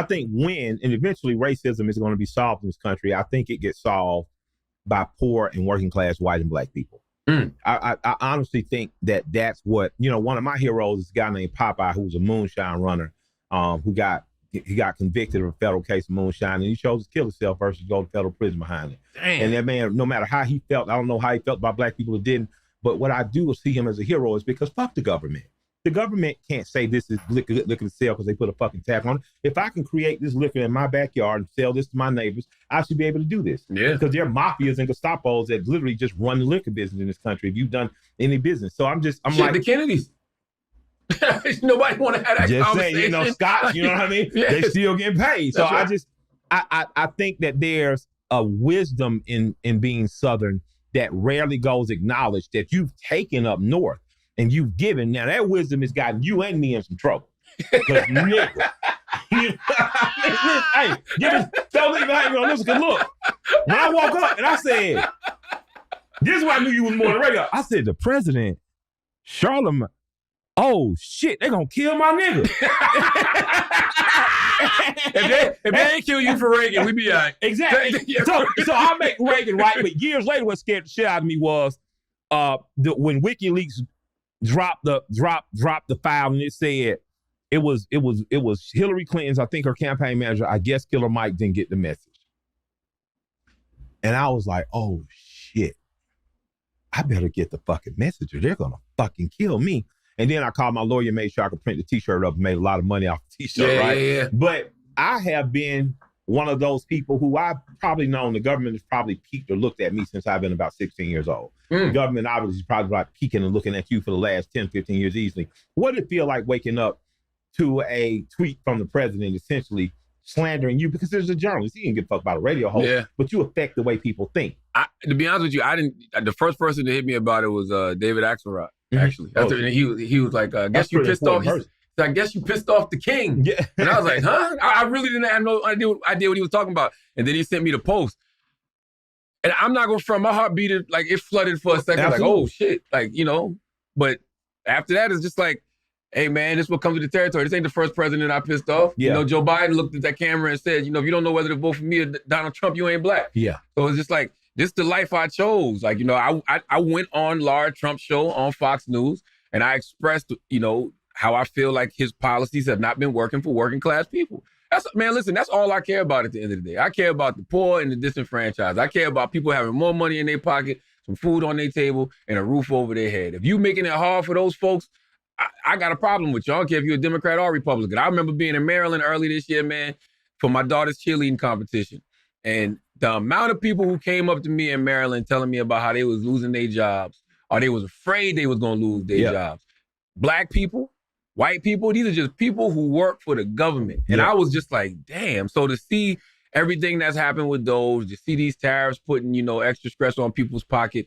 think when, and eventually racism is going to be solved in this country, I think it gets solved by poor and working class white and black people. I honestly think that that's what, one of my heroes is a guy named Popeye, who was a moonshine runner, who got convicted of a federal case of moonshine, and he chose to kill himself versus go to federal prison behind it. Damn. And that man, no matter how he felt, I don't know how he felt about black people or didn't, but what I do see him as a hero is because fuck the government. The government can't say this is liquor to sell because they put a fucking tap on it. If I can create this liquor in my backyard and sell this to my neighbors, I should be able to do this. Yeah. Because there are mafias and Gestapos that literally just run the liquor business in this country if you've done any business. So I'm like... the Kennedys. Nobody want to have that just conversation. Saying, Scott, you know what I mean? Yes. They still getting paid. So right. I think that there's a wisdom in being Southern that rarely goes acknowledged, that you've taken up north and you've given. Now that wisdom has gotten you and me in some trouble. Because nigga, hey, tell me how you gonna listen. Cause look, when I woke up and I said, this is why I knew you was more than regular. I said, the president, Charlemagne, oh shit, they gonna kill my nigga. if they ain't kill you for Reagan, we be all right. Exactly. So I make Reagan right, but years later, what scared the shit out of me was when WikiLeaks dropped the file and it said it was Hillary Clinton's, I think her campaign manager, I guess Killer Mike didn't get the message. And I was like, oh shit, I better get the fucking message or they're gonna fucking kill me. And then I called my lawyer, made sure I could print the t-shirt up and made a lot of money off the t-shirt, right? Yeah. But I have been one of those people who I've probably known the government has probably peeked or looked at me since I've been about 16 years old. The government obviously is probably like peeking and looking at you for the last 10, 15 years easily. What did it feel like waking up to a tweet from the president essentially slandering you? Because there's a journalist, he didn't give a fuck about a radio host, but you affect the way people think. To be honest with you, the first person to hit me about it was David Axelrod. Actually, he was like, I guess you pissed off. I guess you pissed off the king. Yeah. And I was like, huh? I really didn't have no idea what he was talking about. And then he sent me the post. And I'm not going to front, my heart beat it flooded for a second. Absolutely. Like, oh shit. But after that, it's just like, hey man, this is what comes with the territory. This ain't the first president I pissed off. Yeah. Joe Biden looked at that camera and said, if you don't know whether to vote for me or Donald Trump, you ain't black. Yeah. So it's just like, this is the life I chose. I went on Laura Trump's show on Fox News and I expressed, how I feel like his policies have not been working for working class people. That's all I care about at the end of the day. I care about the poor and the disenfranchised. I care about people having more money in their pocket, some food on their table, and a roof over their head. If you making it hard for those folks, I got a problem with you. I don't care if you're a Democrat or Republican. I remember being in Maryland early this year, man, for my daughter's cheerleading competition. And the amount of people who came up to me in Maryland telling me about how they was losing their jobs or they was afraid they was going to lose their jobs. Black people, white people, these are just people who work for the government. And I was just like, damn. So to see everything that's happened with those, to see these tariffs putting, extra stress on people's pocket,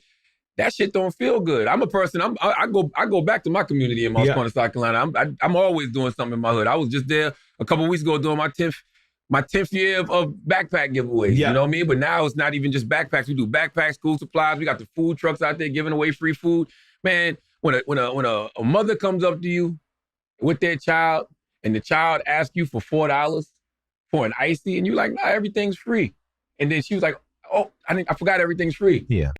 that shit don't feel good. I'm a person, I go back to my community in Moss Corner, South Carolina. I'm always doing something in my hood. I was just there a couple of weeks ago doing my 10th year of backpack giveaways, you know what I mean? But now it's not even just backpacks. We do backpacks, school supplies. We got the food trucks out there giving away free food. Man, when a mother comes up to you with their child and the child asks you for $4 for an icy and you're like, nah, everything's free. And then she was like, oh, I forgot everything's free. Yeah.